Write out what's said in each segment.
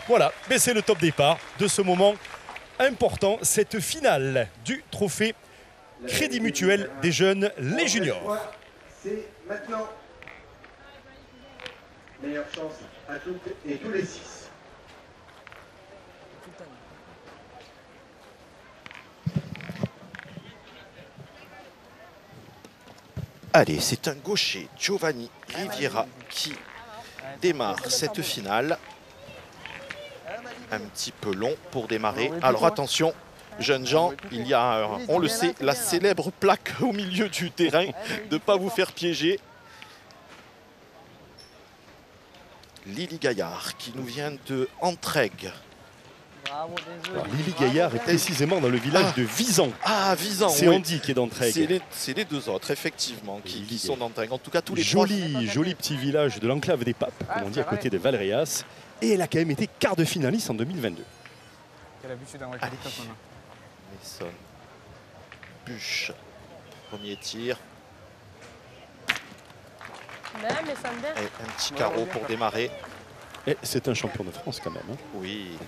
Voilà, mais c'est le top départ de ce moment important, cette finale du trophée Crédit Mutuel des jeunes, les juniors. C'est maintenant. Meilleure chance à toutes et tous les 6. Allez, c'est un gaucher, Giovanni Riviera, qui démarre cette finale. Un petit peu long pour démarrer. Alors attention, jeunes gens, il y a, on le sait, la célèbre plaque au milieu du terrain, de ne pas vous faire piéger. Lily Gaillard, qui nous vient de Entraigues. Alors, Lily Gaillard est précisément dans le village de Visan. Ah, Visan, c'est oui. Andy qui est d'Entraigues. C'est les deux autres, effectivement, qui sont d'Entraigues. En tout cas, tous les joli petit village de l'enclave des Papes, comme on dit, à côté de Valréas. Et elle a quand même été quart de finaliste en 2022. Allez, Mason, Buche, premier tir. Et un petit carreau pour démarrer. Et c'est un champion de France quand même. Hein. Oui.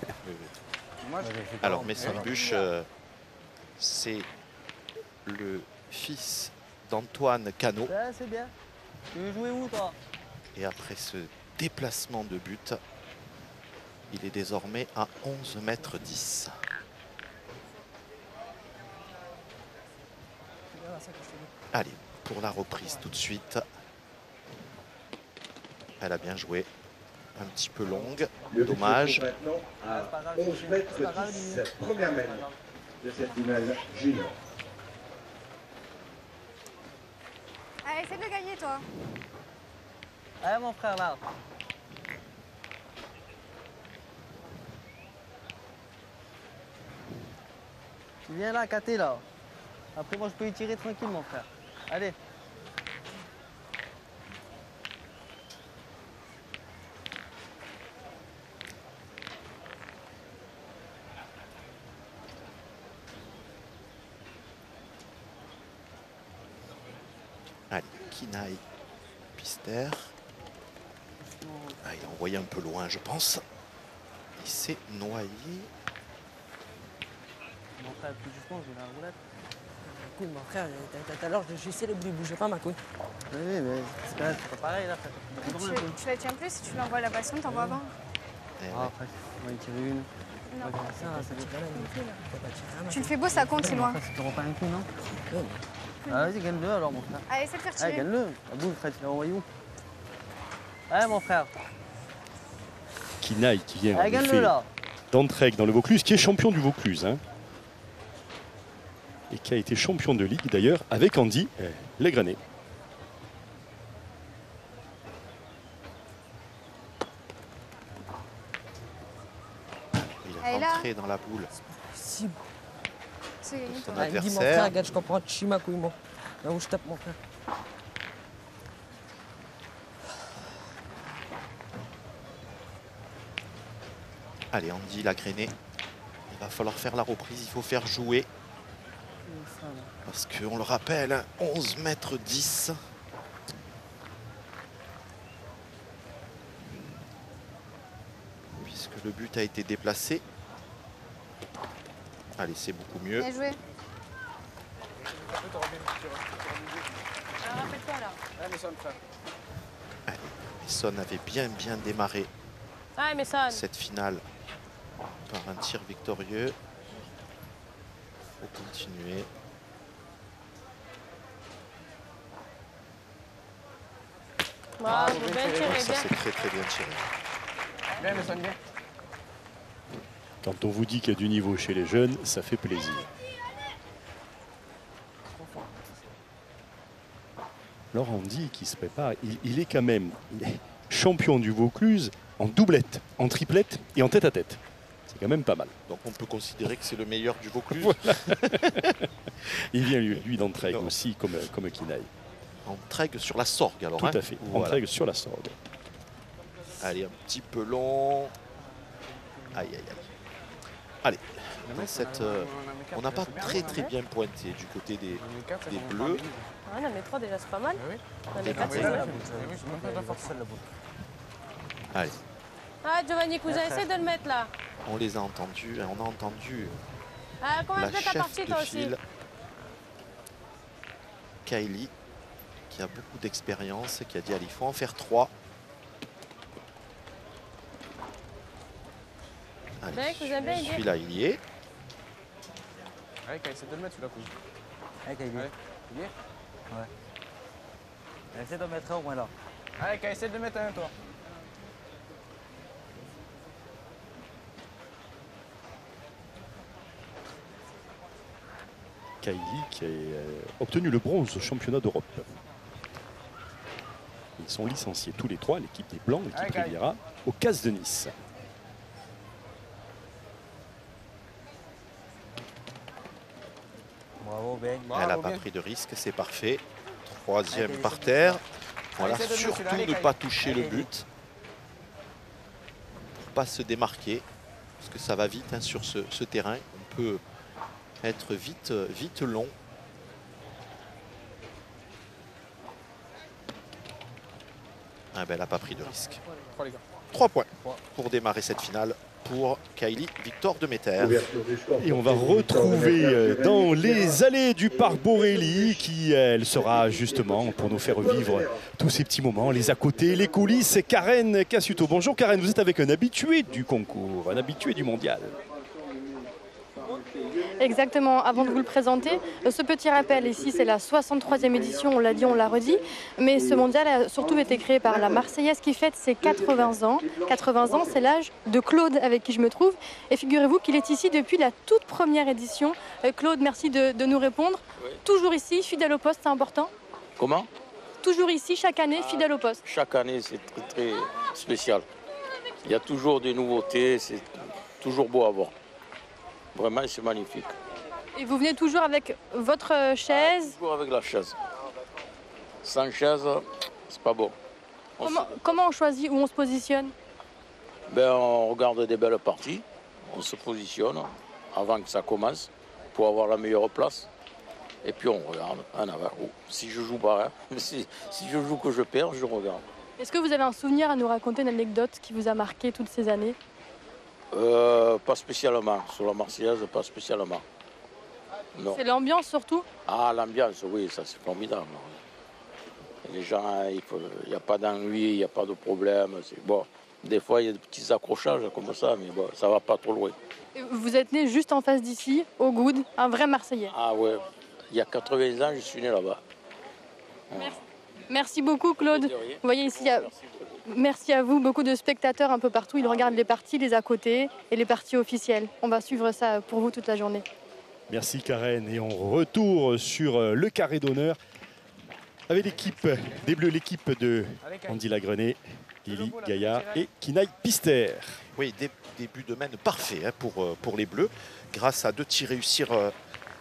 Alors Mason Buche, c'est le fils d'Antoine Cano. C'est bien. Tu veux jouer où toi? Et après ce déplacement de but, il est désormais à 11 mètres 10. Allez, pour la reprise tout de suite. Elle a bien joué. Un petit peu longue, dommage. Maintenant à 11 mètres 10, première mène de cette finale junior. Allez, essaie de le gagner, toi. Allez, mon frère, là. Tu viens là, Katé, là. Après, moi, je peux y tirer tranquille, mon frère. Allez. Allez, Kinaï, Pister. Ah, il a envoyé un peu loin, je pense. Il s'est noyé. Mon frère, plus justement, je vais la roulette. Écoute, mon frère, tout à l'heure, j'ai célébré, bougez pas ma couille. Oui, mais c'est pas pareil, là, frère. Tu la tiens plus, si tu l'envoies à la passion, t'en vois 20. Ah, frère, on va y tirer une. Non. Ça fait rien. Tu le fais beau, ça compte, c'est loin. Tu t'auras pas un coup, non? Ah, vas-y, gagne-le alors, mon frère. Allez, essaie de faire Allez, tirer. gagne-le. La boule, frère, tu l'as envoyé où? Allez, mon frère. Kinaï qui vient Allez, en effet gagne-le, là. d'Entraigues dans le Vaucluse, qui est champion du Vaucluse. Hein. Et qui a été champion de ligue d'ailleurs avec Andy Legranet. Il est rentré dans la boule. Si. C'est gagné, Son toi. Il me dit, mon adversaire. frère, regarde, je comprends, tu chies ma couille, moi. Là où je tape, mon frère. Allez, Andy l'a grainé. Il va falloir faire la reprise, il faut faire jouer. Parce qu'on le rappelle, 11 mètres 10. Puisque le but a été déplacé. Allez, c'est beaucoup mieux. Bien joué. Alors, rappelle-toi, là. Allez, Mason avait bien démarré Ah, mais ça. cette finale par un tir victorieux. Il faut continuer. Bravo, bien tiré, Ça, bien. c'est très bien tiré. Quand on vous dit qu'il y a du niveau chez les jeunes, ça fait plaisir. Alors Andy qui se prépare, il est quand même champion du Vaucluse en doublette, en triplette et en tête-à-tête. C'est quand même pas mal. Donc on peut considérer que c'est le meilleur du Vaucluse. Il vient lui d'Entraigues aussi, comme Kinaï. Entraigues sur la Sorgue alors. Tout hein. à fait, Voilà. Entraigues sur la Sorgue. Allez, un petit peu long. Aïe. Allez, dans cette, on n'a pas très bien pointé du côté des Bleus. Ah, on en met 3 déjà, c'est pas mal. On en met 4, c'est Allez, bien. Allez, Ah, Giovanni Cousin, essaie de le mettre là. On les a entendus, on a entendu Ah, comment la est-ce que t'as chef parti de toi aussi? file, Kylie, qui a beaucoup d'expérience, qui a dit allez, il faut en faire 3. Allez, Mec, vous avez bien aidé. celui-là, il y est. Allez, essaie de le mettre celui-là, cousin. Allez, Kylie. Allez. Il est Ouais. Essaie d'en mettre un au moins là. Allez, essaie de le mettre un, toi. Kylie qui a obtenu le bronze au championnat d'Europe. Ils sont licenciés tous les trois, l'équipe des Blancs, l'équipe Kylie. Riviera, au CAS de Nice. Bravo, Ben. Elle n'a pas pris de risque, c'est parfait. Troisième par terre. Voilà, Essaie de le mettre, surtout allez, ne Kylie. pas toucher le Allez, but. Pour pas se démarquer, parce que ça va vite hein, sur ce terrain. On peut être vite long. Ah ben, elle n'a pas pris de risque. 3 les gars. 3 points pour démarrer cette finale pour Kylie, Victor de Metter. Et on va retrouver dans les allées du parc Borelli qui, elle, sera justement pour nous faire vivre tous ces petits moments, les à côté, les coulisses. Karen Cassuto. Bonjour Karen, vous êtes avec un habitué du concours, un habitué du mondial. Exactement, avant de vous le présenter, ce petit rappel ici, c'est la 63e édition, on l'a dit, on l'a redit, mais ce mondial a surtout été créé par la Marseillaise qui fête ses 80 ans. 80 ans, c'est l'âge de Claude avec qui je me trouve, et figurez-vous qu'il est ici depuis la toute première édition. Claude, merci de nous répondre. Oui. Toujours ici, fidèle au poste, c'est important? Comment? Toujours ici, chaque année, fidèle au poste. Chaque année, c'est très, très spécial. Il y a toujours des nouveautés, c'est toujours beau à voir. Vraiment, c'est magnifique. Et vous venez toujours avec votre chaise? Toujours avec la chaise. Sans chaise, c'est pas bon. Comment on choisit où on se positionne? Ben, on regarde des belles parties, on se positionne avant que ça commence pour avoir la meilleure place. Et puis on regarde en avant. Si je joue pas, hein. si je joue que je perds, je regarde. Est-ce que vous avez un souvenir à nous raconter, une anecdote qui vous a marqué toutes ces années? Pas spécialement. Sur la Marseillaise, pas spécialement. Non. C'est l'ambiance surtout? Ah, l'ambiance, oui, ça c'est formidable. Les gens, il n'y a pas d'ennui, il n'y a pas de problème. Bon, des fois, il y a des petits accrochages comme ça, mais bon, ça ne va pas trop loin. Et vous êtes né juste en face d'ici, au Goud, un vrai Marseillais. Ah ouais, il y a 80 ans, je suis né là-bas. Merci beaucoup, Claude. Vous voyez ici, il y a... Merci à vous, beaucoup de spectateurs un peu partout. Ils regardent les parties, les à côté et les parties officielles. On va suivre ça pour vous toute la journée. Merci Karen. Et on retourne sur le carré d'honneur avec l'équipe des Bleus, l'équipe de Andy Lagrenet, Lily Gaillard et Kinaï Pister. Oui, début de mène parfait hein, pour les Bleus. Grâce à 2 tirs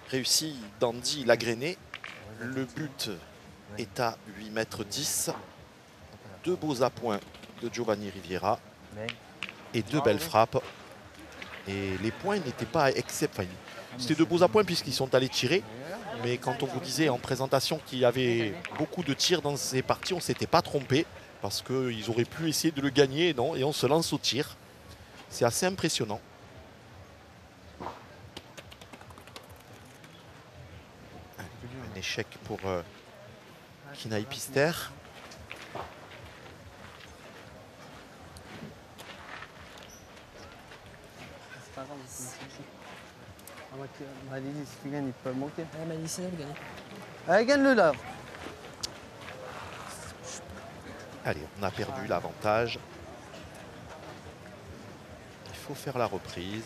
réussis d'Andy Lagrenet. Le but est à 8,10 m. 2 beaux appoints de Giovanni Riviera et 2 belles frappes. Et les points n'étaient pas exceptionnels. C'était 2 beaux appoints puisqu'ils sont allés tirer. Mais quand on vous disait en présentation qu'il y avait beaucoup de tirs dans ces parties, on ne s'était pas trompé parce qu'ils auraient pu essayer de le gagner non, et on se lance au tir. C'est assez impressionnant. Un échec pour Kinaï Pister. C'est pas grave, Malili, si tu gagnes, il peut manquer. Ouais, Malili, c'est elle, gagner. Allez, gagne-le là. Allez, on a perdu l'avantage. Il faut faire la reprise.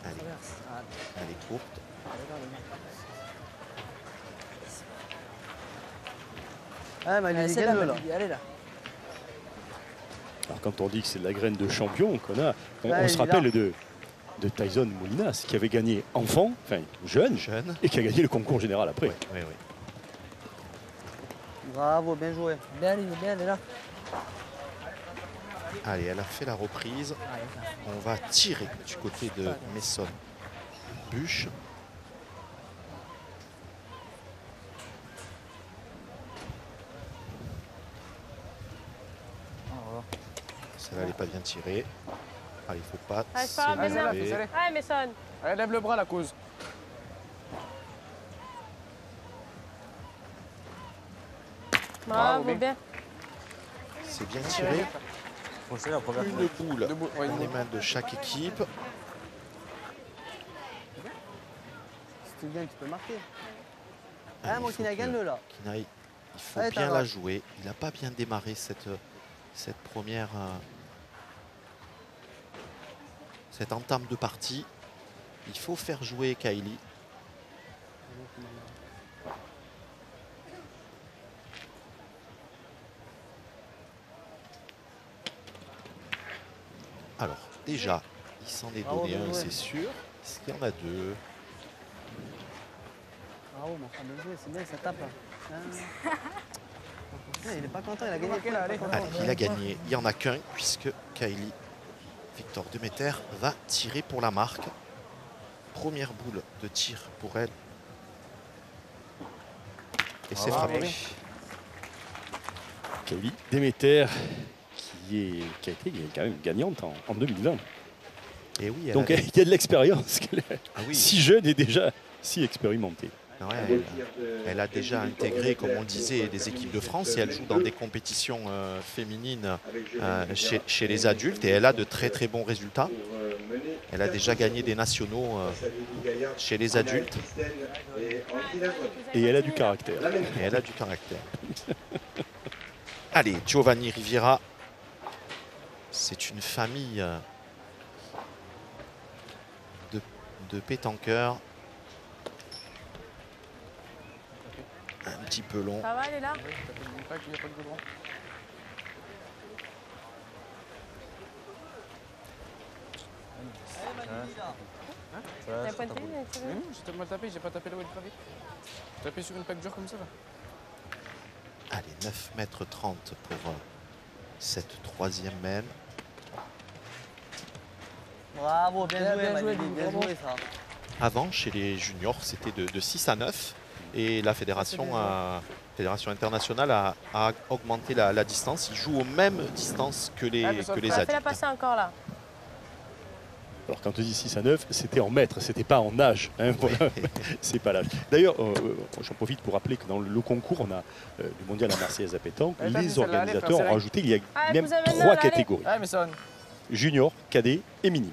Allez, elle est courte. Allez, Malili, gagne-le là. Allez là. Alors quand on dit que c'est la graine de champion qu'on a, on Ouais, se il est rappelle là. de Tyson Molinas qui avait gagné enfant, enfin jeune, et qui a gagné le concours général après. Oui, oui. Bravo, bien joué. Bien, elle est là. Allez, elle a fait la reprise. On va tirer du côté de Messon Buche. celle-là, elle n'est pas bien tirée. Allez, il ne faut pas Allez, c'est pas grave, s'énerver. Allez, Mason. Allez, lève le bras, la cause. Bravo, bien. bien. C'est bien tiré. Faucher la première Une boule Deux boules, ouais, dans une les boule. mains de chaque équipe. Si tu viens, tu peux marquer. Allez, Ah, mon il faut Kinaï, que gagne-le là. Kinaï, il faut Allez, bien t'as la le jouer. Il n'a pas bien démarré cette première... cette entame de partie. Il faut faire jouer Kylie. Alors, déjà, il s'en est Bravo, donné bien un, joué. c'est sûr. Est-ce qu'il y en a deux? Bravo, mon frère, bien joué, c'est bien, ça tape là. Ah, il est pas content, il a gagné. Allez, Allez, il a gagné. Il n'y en a qu'un, puisque Kylie, Victor Demeter, va tirer pour la marque. Première boule de tir pour elle. Et c'est Bravo, frappé. bien. Kylie Demeter, qui a été quand même gagnante en 2020. Et oui, elle Donc a- il y a de l'expérience. Ah oui. Si jeune et déjà si expérimentée. Ouais, elle a déjà intégré, comme on le disait, des équipes de France et elle joue dans des compétitions féminines chez les adultes et elle a de très très bons résultats. Elle a déjà gagné des nationaux chez les adultes Et elle a du caractère. et elle a du caractère. Allez, Giovanni Riviera, c'est une famille de pétanqueurs. Un petit peu long. Ça va, elle est là? N'oublie pas qu'il n'y a pas de goudron. T'as pointé? tu veux? Mais non, j'ai mal tapé, j'ai pas tapé là où il fallait. J'ai tapé sur une plaque dure comme ça là. Allez, 9 mètres 30 pour cette troisième main. Bravo, bien joué, Bien joué, Malik, bien bravo. joué ça. Avant, chez les juniors, c'était de 6 à 9. Et la fédération internationale a augmenté la distance. Ils jouent aux mêmes distances que les Fais-la adultes. passer encore là. Alors quand on dit 6 à 9, c'était en mètres, c'était pas en âge. Hein, voilà. C'est pas l'âge. D'ailleurs, j'en profite pour rappeler que dans le concours, on a le mondial à Marseillaise à pétanque. Allez, vas-y, Les celle-là, allez, organisateurs frère, ont serré. rajouté, il y a Allez, même vous avez 3 là, allez. catégories. Ah, mais ça. Junior, cadet et minime.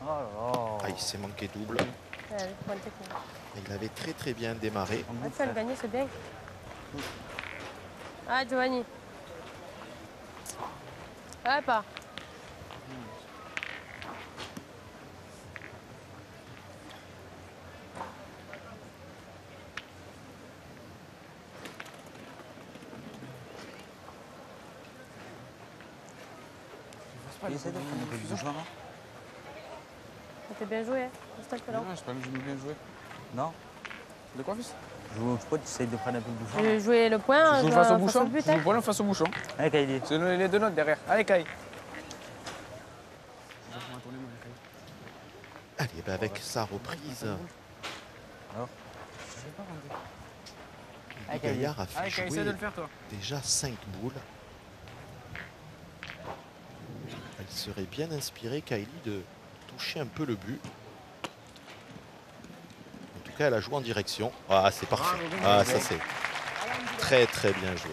Oh là là. Ah, il s'est manqué double. Allez, pointez. Il avait très très bien démarré. Ah, tu vas le gagner, c'est bien. Ah, Giovanni. Ah, pas. Essaye de prendre un peu de bouchon, là. T'as bien joué, hein? Juste un peu là. Non, j'ai pas bien joué. Non. De quoi, fils? Je crois que tu essayes de prendre un peu de bouchon. Je vais jouer le point. Tu joues je face au dois bouchon? but, Tu joues hein. le ballon face au bouchon. Allez, Kylie. C'est les deux notes derrière. Allez, Kai. Allez, ben avec sa reprise, Allez, Lily Gaillard a fait Allez, Kai, essaie de jouer le faire, toi. déjà 5 boules. Elle serait bien inspirée, Kylie, de toucher un peu le but. En tout cas, elle a joué en direction. Ah, c'est parfait. Ah, ça c'est très très bien joué.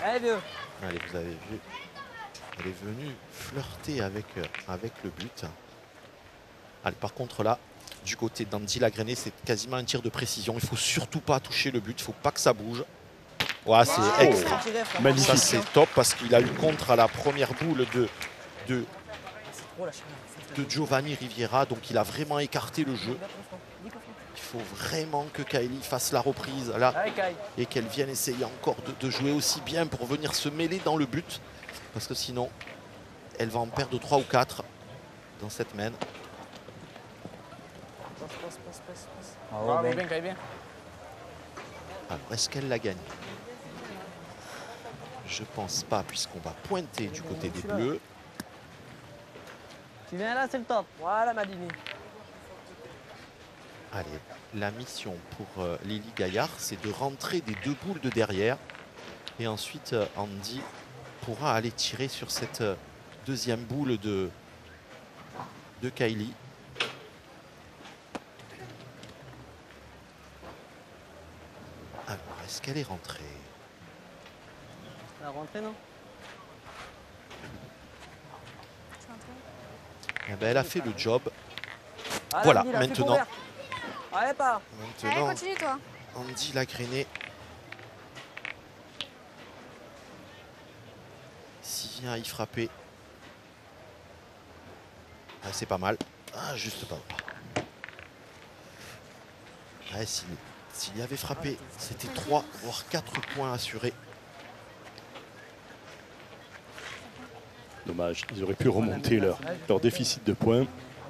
Allez, vieux. Allez, vous avez vu. Elle est venue flirter avec le but. Allez, par contre là, du côté d'Andy Lagrené, c'est quasiment un tir de précision. Il ne faut surtout pas toucher le but, il ne faut pas que ça bouge. Ouais, c'est extra. Magnifique. Ça c'est top parce qu'il a eu contre à la première boule de Giovanni Riviera. Donc il a vraiment écarté le jeu. Il faut vraiment que Kylie fasse la reprise là Allez, Kai. et qu'elle vienne essayer encore de jouer aussi bien pour venir se mêler dans le but. Parce que sinon, elle va en perdre 3 ou 4 dans cette main. Bravo, Bravo, Ben. bien, Kai, bien. Alors, est-ce qu'elle la gagne? Je pense pas, puisqu'on va pointer du côté des Bleus. Tu viens là, c'est le top. Voilà, Madini. Allez, la mission pour Lily Gaillard, c'est de rentrer des 2 boules de derrière. Et ensuite, Andy pourra aller tirer sur cette deuxième boule de Kylie. Alors, est-ce qu'elle est rentrée? La rentrée, non? Eh ben, elle a fait le job. Ah, Voilà, Andy, il a fait maintenant. couvert. Allez, pas. Allez, Maintenant, continue toi. Andy l'a grainé. S'il vient à y frapper. Ah, c'est pas mal. Ah, juste pas. Ah, s'il y avait frappé, c'était 3 voire 4 points assurés. Dommage, ils auraient pu remonter leur déficit de points.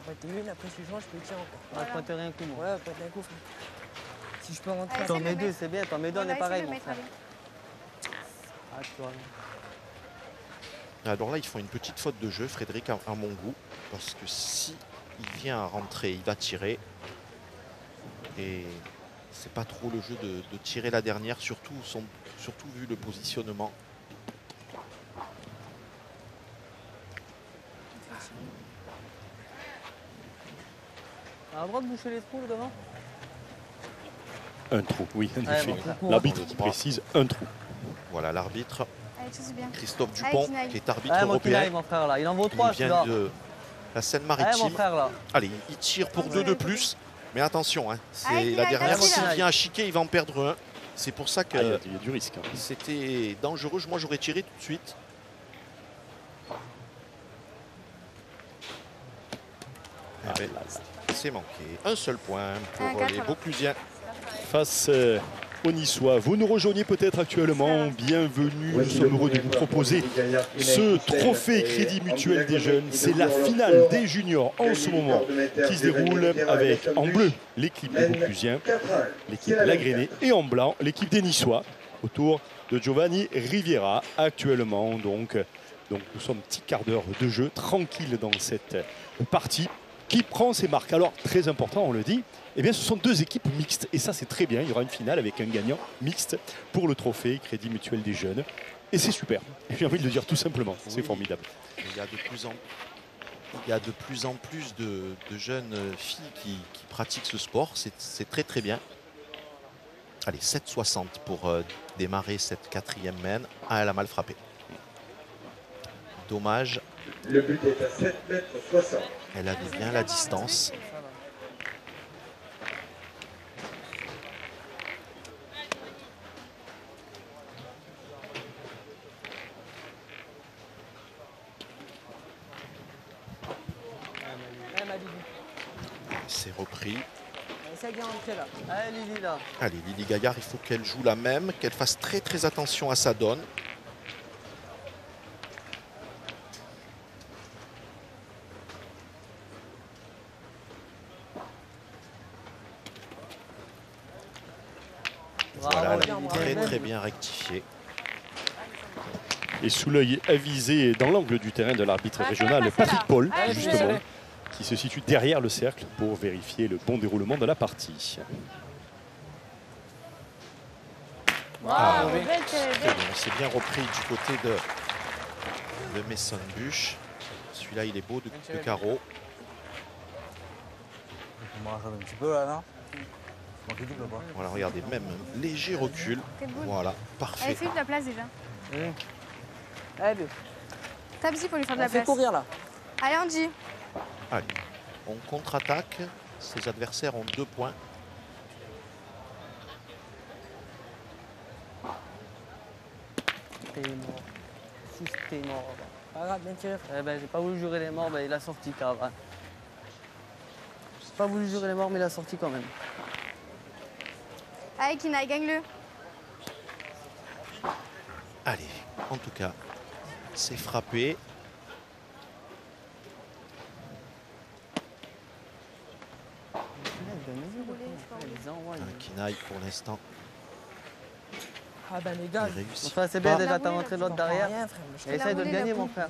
Après, t'es une, après, si je joue, je peux le tirer encore. Ouais, pointer un coup, moi. Ouais, pointer un coup, frère. Si je peux rentrer. Allez, T'en essaye de mets le deux, mettre. c'est bien. T'en mets deux, on Voilà, est pareil, essaye de mon mettre, frère. allez. Ah, tu vois. Alors là, ils font une petite faute de jeu, Frédéric, à mon goût. Parce que si il vient à rentrer, il va tirer. Et c'est pas trop le jeu de tirer la dernière, surtout vu le positionnement. On a le droit de boucher les trous, devant? Un trou, oui, en Ouais, effet. bon, L'arbitre qui précise un trou. Voilà l'arbitre, Allez, tout c'est bien. Christophe Allez, Dupont, Kinaï. qui est arbitre Ouais, mon européen. Kinaï, mon frère, là. Il en vaut 3, Il vient celui-là. de la Ouais, Seine-Maritime. mon frère, là. Allez, il tire pour 2 de plus. Mais attention, hein, c'est Allez, la Kinaï, dernière, vas-y, s'il là. vient à chiquer, il va en perdre un. C'est pour ça que Ah, il y a du risque. Hein. c'était dangereux. Moi, j'aurais tiré tout de suite. Ah, Eh ben, là, c'est manqué. Un seul point pour Un quatre, les alors. Vauclusiens. face aux Niçois. Vous nous rejoignez peut-être actuellement. Bienvenue. Nous sommes heureux de vous proposer ce trophée Crédit Mutuel des Jeunes. C'est la finale des juniors en ce moment qui se déroule avec en bleu l'équipe des Vauclusiens, l'équipe Lagrénée et en blanc l'équipe des Niçois autour de Giovanni Riviera actuellement. Donc nous sommes petit quart d'heure de jeu tranquille dans cette partie qui prend ses marques. Alors très important, on le dit, eh bien, ce sont deux équipes mixtes et ça c'est très bien. Il y aura une finale avec un gagnant mixte pour le trophée Crédit Mutuel des Jeunes et c'est super. J'ai envie de le dire tout simplement, c'est Oui. formidable. Il y a de plus en plus de jeunes filles qui pratiquent ce sport. C'est très très bien. Allez, 7,60 pour démarrer cette quatrième main. Ah, elle a mal frappé. Dommage. Le but est à 7,60 m. Elle avait bien la distance. C'est repris. Essaye de rentrer là. Allez, Lily, là. Allez, Lily Gaillard, il faut qu'elle joue la même, qu'elle fasse très très attention à sa donne. Voilà, elle a très très bien rectifié. Et sous l'œil avisé dans l'angle du terrain de l'arbitre régional Patrick Paul, Allez, justement, allez. qui se situe derrière le cercle pour vérifier le bon déroulement de la partie. Ah, Bravo, belle tête, Très bien, c'est bien repris du côté de Messon-Buche. Celui-là, il est beau de carreau. Je me rajoute un petit peu là, non? Manquez double, quoi. Voilà, regardez, même un léger recul. Quelle boule. Voilà, Allez, parfait. fais de la place déjà. Allez, vieux. Tape-y pour lui faire de On la fait place. courir là. Allez, Andy. Allez, on contre-attaque. Ses adversaires ont 2 points. T'es mort. Si t'es mort. Pas grave, bien tiré. Eh ben, j'ai pas voulu jurer les morts, mais il a sorti, Cavra. J'ai pas voulu jurer les morts, mais il a sorti quand même. Allez, Kinaï, gagne-le. Allez, en tout cas, c'est frappé. Un Kinaï pour l'instant. Ah ben les gars, Il réussit enfin, c'est bien pas. déjà, t'as montré l'autre derrière. Je Et te essaye de l'ai le roulé, gagner, la mon boule. frère.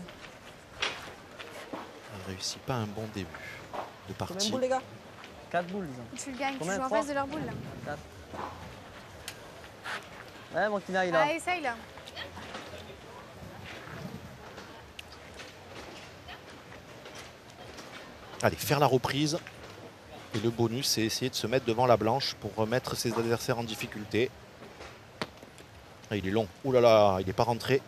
Il réussit pas un bon début de Combien de partie. boules, les gars 4 boules, disons. Tu le gagnes, tu Combien, joues en trois face de leur boule là. 4. Ouais, mon Kinaï, là. Allez, essaye là. Allez, faire la reprise. Et le bonus, c'est essayer de se mettre devant la blanche pour remettre ses adversaires en difficulté. Ah, il est long. Ouh là là, il n'est pas rentré.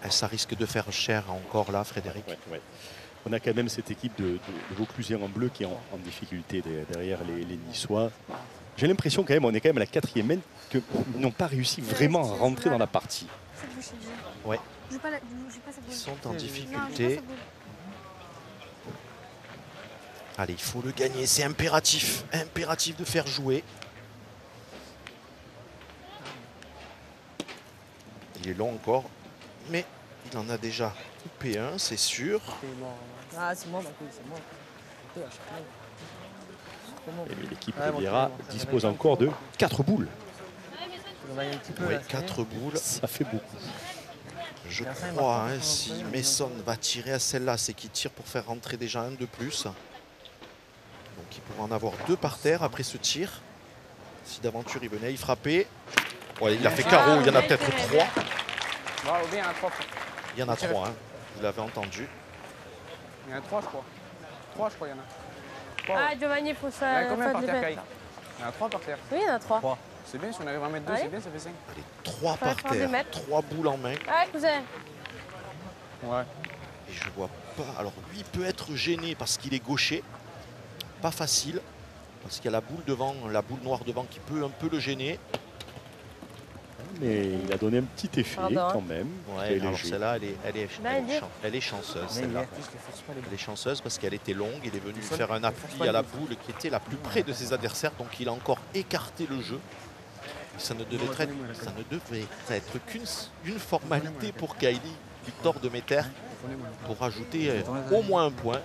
Ah, ça risque de faire cher encore là, Frédéric. Ouais. On a quand même cette équipe de Vauclusiens en bleu qui est en difficulté derrière les Niçois. J'ai l'impression quand même, on est quand même à la 4e main, qu'ils n'ont pas réussi vraiment à rentrer dans la partie. Ouais. Joue pas cette Ils boule. sont en Non, joue difficulté. pas cette boule. Allez, il faut le gagner, c'est impératif. Impératif de faire jouer. Il est long encore, mais il en a déjà coupé un, c'est sûr. Ah, c'est moi, c'est moi. Et l'équipe Riviera dispose encore de 4 boules. Oui, 4 boules. Ça fait beaucoup. Je crois, hein, si Mason va tirer à celle-là, c'est qu'il tire pour faire rentrer déjà un de plus. Donc il pourra en avoir 2 par terre après ce tir. Si d'aventure il venait à y frapper. Ouais, il a fait carreau, il y en a peut-être 3. Bravo, bien, il y en a 3. Il y en a 3, hein. Vous l'avez entendu. Il y en a 3, je crois. 3, je crois, il y en a. 3, Ah, Giovanni, faut il y en ça. a combien faut par de terre, l'épée. Kai? Il y en a 3 par terre. Oui, il y en a 3. C'est bien, si on arrive à mettre 2, Allez. c'est bien, ça fait 5. Allez, 3 Ouais, par faire des terre, mètres. 3 boules en main. Ouais, cousin. Ouais. Et je vois pas. Alors lui il peut être gêné parce qu'il est gaucher. Pas facile. Parce qu'il y a la boule devant, la boule noire devant qui peut un peu le gêner. Mais il a donné un petit effet Pardon. quand même. Ouais, Très alors léger. celle-là, Là, il est. elle est chanceuse celle-là. Elle est chanceuse parce qu'elle était longue. Il est venu faire un appui à la boule qui était la plus près de ses adversaires. Donc il a encore écarté le jeu. Ça ne devait être qu'une formalité pour Kylie Victor de Meter pour ajouter au moins un point.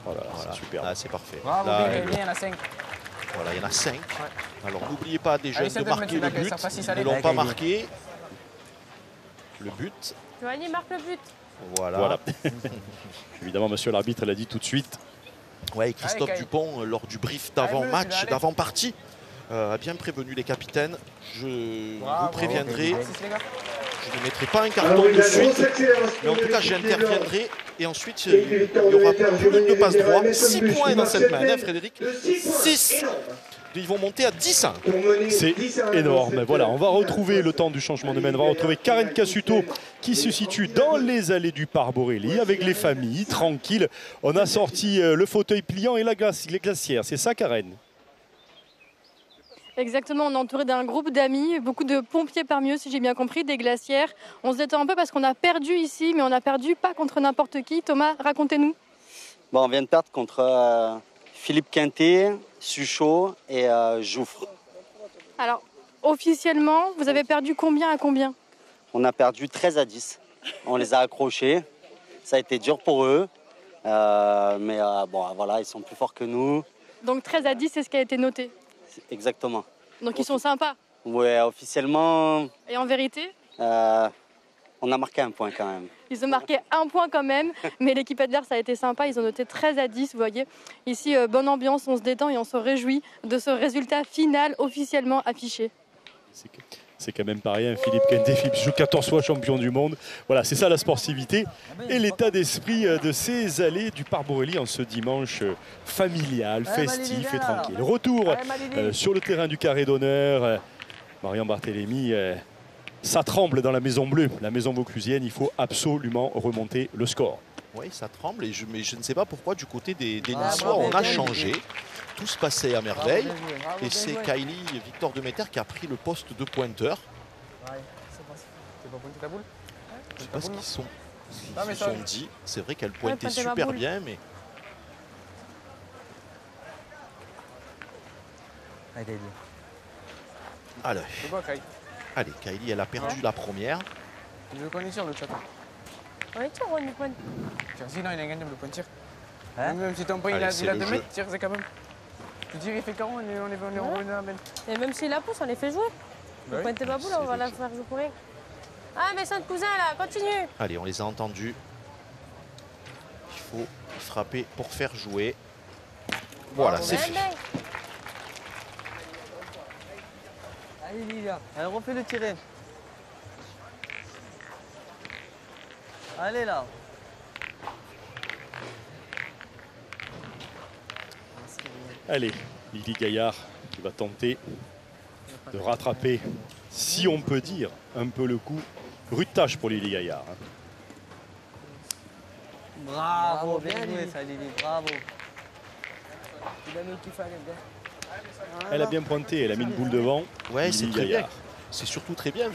Voilà, Voilà. c'est super. Ah, c'est parfait. Bravo, Là, bien, il y en a 5. voilà, il y en a 5. Alors n'oubliez pas des jeunes Allez, de c'est de marquer mettre le la but. caisse, ça passe, Ils ça ne allait. l'ont pas marqué. Le but. Giovanni marque le but. Voilà. Évidemment, monsieur l'arbitre l'a dit tout de suite. Ouais, et Christophe Allez, Kai. Dupont, lors du brief Allez, d'avant-match, allez. d'avant-partie, a bien prévenu les capitaines. Je vous préviendrai, Merci, les gars. je ne mettrai pas un carton de suite, mais en tout cas j'interviendrai et ensuite il y aura plus de passe droit. 6 points dans cette main, hein, Frédéric. 6. Ils vont monter à 10. C'est énorme. Voilà, on va retrouver le temps du changement de main. On va retrouver Karen Cassuto qui se situe dans les allées du Parc Borély avec les familles, tranquille. On a sorti le fauteuil pliant et les glacières. C'est ça, Karen? Exactement, on est entouré d'un groupe d'amis, beaucoup de pompiers parmi eux, si j'ai bien compris, des glacières. On se détend un peu parce qu'on a perdu ici, mais on a perdu pas contre n'importe qui. Thomas, racontez-nous. Bon, on vient de perdre contre Philippe Quintet, Suchot et Jouffre. Alors, officiellement, vous avez perdu combien à combien? On a perdu 13-10. On les a accrochés. Ça a été dur pour eux. Mais bon, voilà, ils sont plus forts que nous. Donc 13-10, c'est ce qui a été noté. Exactement. Donc ils sont sympas. Ouais, officiellement, Et en vérité, on a marqué un point quand même. ils ont marqué un point quand même, mais l'équipe adverse a été sympa. Ils ont noté 13-10, vous voyez. Ici, bonne ambiance, on se détend et on se réjouit de ce résultat final officiellement affiché. C'est quand même pas rien. Philippe Quintet joue 14 fois champion du monde. Voilà, c'est ça la sportivité et l'état d'esprit de ces allées du Parc Borély en ce dimanche familial, festif et tranquille. Retour sur le terrain du carré d'honneur. Marion Barthélémy, ça tremble dans la Maison Bleue, la Maison Vauclusienne. Il faut absolument remonter le score. Oui, ça tremble, mais je ne sais pas pourquoi du côté des Niçois, on a changé. Tout se passait à merveille. Et c'est Kylie Victor de Meter qui a pris le poste de pointeur. T'as pas pointé ta boule? Je ne sais pas ce qu'ils se mais ça- sont dit. C'est vrai qu'elle pointait pointez ma super boule. bien, mais allez, C'est quoi, Kai? allez, Kylie, elle a perdu la première. Tu veux qu'on y tire le chat? On est tire, on y pointe. Tire, sinon il est gagnable le point de tir. Hein? Même si ton point il Allez, a c'est 2 le jeu. mètres, tire, c'est quand même. Tu tires, il fait carreau, on est revenu dans la benne. Et même s'il la pousse, on les fait jouer. Bah oui. Pointez ma boule, on va la faire jouer pour rien. Ah, mais c'est cousin là, continue. Allez, on les a entendus. Il faut frapper pour faire jouer. Voilà, c'est fait. Allez, Lilia. Allez, refais le tirer. Allez, là. Allez, Lily Gaillard qui va tenter de rattraper, si on peut dire, un peu le coup. Rude tâche pour Lily Gaillard. Hein. Bravo, bien joué ça Lily, bravo. Elle a bien pointé, elle a mis une boule devant. Ouais, Lily c'est très Gaillard. bien. C'est surtout très bien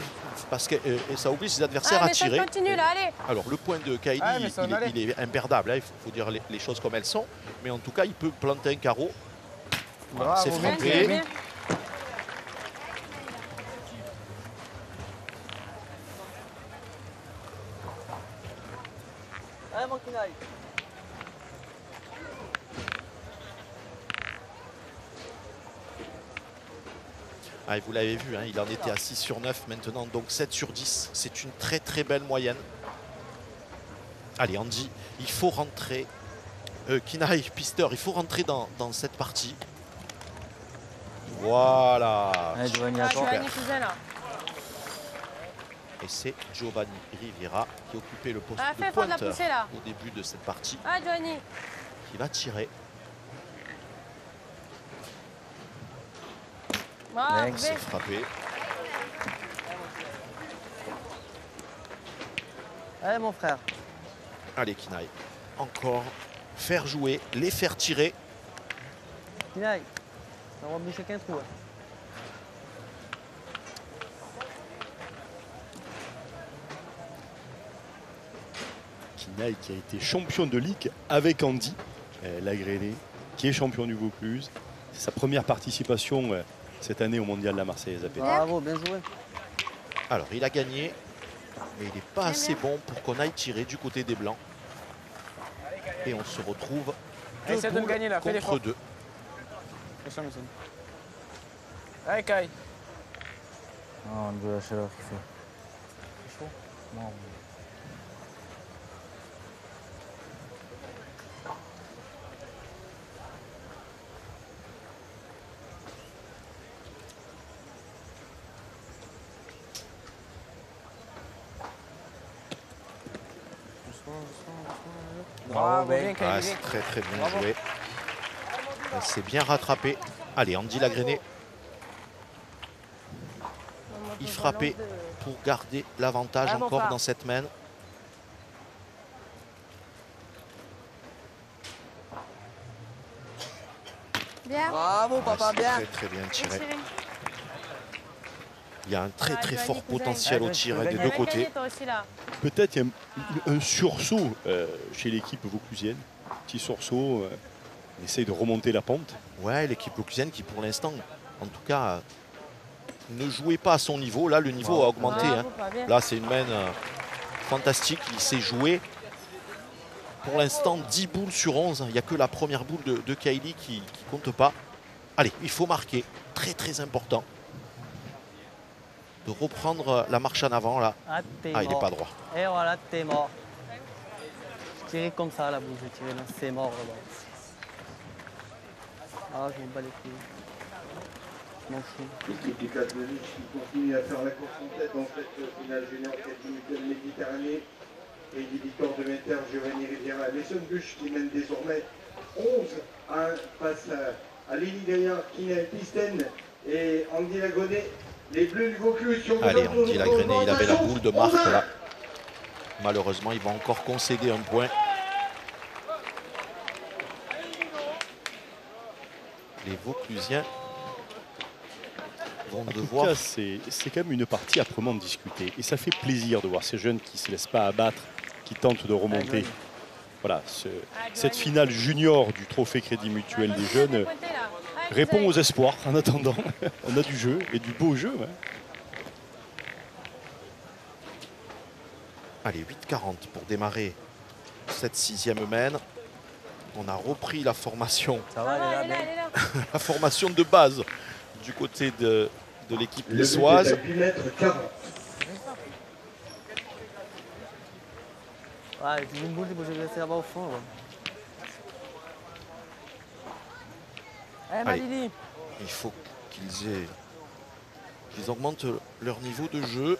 parce que ça oblige ses adversaires Ah, à mais ça tirer. continue là, allez. Alors le point de Kylie, Ah, mais ça va aller. il est imperdable, hein, il faut dire les choses comme elles sont. Mais en tout cas, il peut planter un carreau. Voilà, c'est Bravo, frappé. bien. Allez mon Kinaï. Ah, et vous l'avez vu, hein, il en était à 6 sur 9 maintenant, donc 7 sur 10. C'est une très très belle moyenne. Allez Andy, il faut rentrer. Kinaï, Pister, il faut rentrer dans cette partie. Voilà. Allez, Giovanni, Ah, à je suis toi. Annie Cousin là. Et c'est Giovanni Riviera qui occupait le poste Ah, de fais fort de la pointeur pousser là. au début de cette partie, Ah, Johnny. qui va tirer. Bravo, Next. C'est bien. frappé. Allez mon frère. Allez Kinaï, encore faire jouer, les faire tirer. Kinaï. On va boucher qu'un trou. Hein. Kinaï qui a été champion de ligue avec Andy Lagrené, qui est champion du Vaucluse. C'est sa première participation cette année au Mondial de la Marseillaise à Pékin. Bravo, bien joué. Alors il a gagné, mais il n'est pas assez bon pour qu'on aille tirer du côté des Blancs. Et on se retrouve deux Essaie de le boules gagner là, fais contre l'effort. 2. Fais ça, Mason. Allez, Kai. Ah, on veut la chaleur qu'il fait. C'est chaud? Non. Bravo, Ben. bien, Kai. Ah, bien. c'est très très bien Bravo. joué. C'est bien rattrapé. Allez, Andy Lagrené, il frappait pour garder l'avantage Ah, bon, encore frère. dans cette main. Bien. Bravo papa, c'est bien. très très bien Bien tiré. tiré. Il y a un très Ah, très Giovanni fort Cousin. potentiel au Ah, tir tu des peux deux Allez, côtés. gagner, toi aussi là. Peut-être il y a un sursaut chez l'équipe vauclusienne. Petit sursaut. On essaye de remonter la pente. Ouais, l'équipe vauclusienne qui pour l'instant, en tout cas, ne jouait pas à son niveau. Là, le niveau a augmenté. Bravo, Hein. pas bien. Là, c'est une main fantastique. Il s'est joué. Pour l'instant, 10 boules sur 11. Il n'y a que la première boule de Kylie qui compte pas. Allez, il faut marquer. Très, très important. De reprendre la marche en avant, là. Ah, t'es Ah, il n'est mort. pas droit. Et voilà, t'es mort. Tirez comme ça la boule, je tirais là, c'est mort là-bas. Ah, je m'en bats les couilles. Je m'en fous. L'équipe du Catholique qui continue à faire la course en tête dans cette finale junior de Méditerranée. Et du victoire de Méter, Giovanni Riviera. Les Sunbush qui mènent désormais 11-1 face à Lily Gaillard, Kinaï Pisten et Andy Lagrené. Les Bleus du Vaucluse qui ont Allez, Andy Lagrené, il avait la boule de marque là. Malheureusement, il va encore concéder un point. Les Vauclusiens vont En tout devoir... cas, c'est quand même une partie âprement discutée. Et ça fait plaisir de voir ces jeunes qui ne se laissent pas abattre, qui tentent de remonter. Voilà, cette finale junior du Trophée Crédit Mutuel des jeunes répond aux espoirs. En attendant, on a du jeu et du beau jeu. Hein. Allez, 8,40 pour démarrer cette 6e main. On a repris la formation, Ça va, elle est là, elle est là, Ben. elle est là. la formation de base du côté de l'équipe Le but est niçoise. à 8 mètres 40. Ouais, j'ai une boule, je vais laisser là-bas au fond. Ouais. Eh, ma Allez. Lily. Il faut qu'ils augmentent leur niveau de jeu.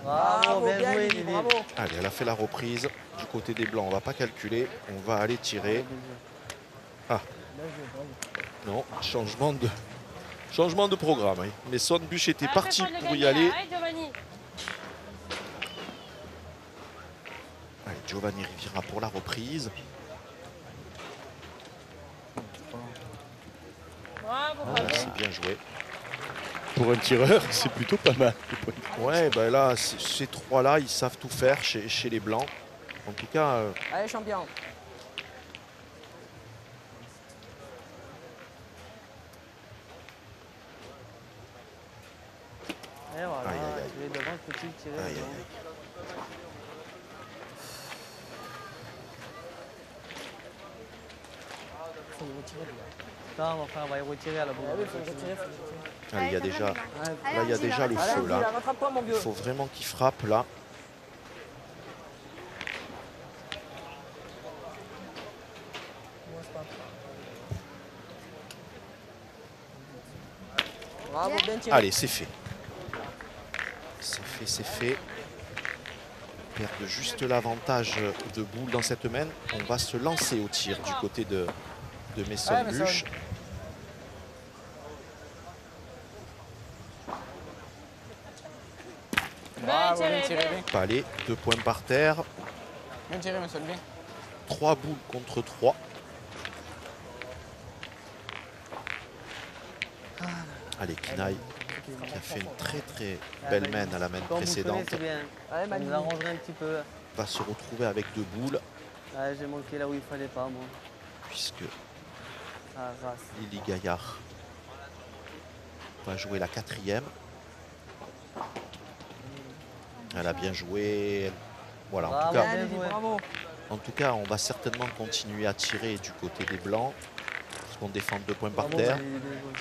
Bravo, bien joué, Lily. Bravo. Allez, elle a fait la reprise du côté des Blancs. On ne va pas calculer. On va aller tirer. Ah, Non, changement de programme. Oui. Mais Sonbush était parti pour y aller. Allez, Giovanni Riviera pour la reprise. Voilà, c'est bien joué. Pour un tireur, c'est plutôt pas mal. Ouais, ben là, ces trois-là, ils savent tout faire chez les Blancs. En tout cas... Allez, champion. Et voilà, Aïe, aïe, aïe. tu es devant, petit tiré. Aïe, aïe, devant. aïe. Faut le retirer, les gars. Non, mon frère, on va y retirer à la boule. Ah oui, faut le retirer, faut le retirer. Allez, il y a déjà, Allez, là, il y a on dit, déjà le là. feu, là. Rattrape-toi, mon Il vieux. faut vraiment qu'il frappe, là. Bravo, bien tiré. Allez, c'est fait. C'est fait, c'est fait. On perd juste l'avantage de boule dans cette main. On va se lancer au tir du côté de Messon-Bush. Bravo, bien tiré, bien. Palais, 2 points par terre. Bien tiré, monsieur, bien. 3 boules contre 3. Allez, Kinaï, qui a fait une très belle main à la main Quand vous précédente, connaissez bien. Ouais, ça nous arrangerait un petit peu. va se retrouver avec 2 boules, Ouais, j'ai manqué là où il fallait pas, moi. puisque Ah, race. Lily Gaillard va jouer la 4e. Elle a bien joué. Voilà, Bravo, bien joué. Bravo. en tout cas, on va certainement continuer à tirer du côté des Blancs, parce qu'on défend 2 points par Bravo, terre. bien joué.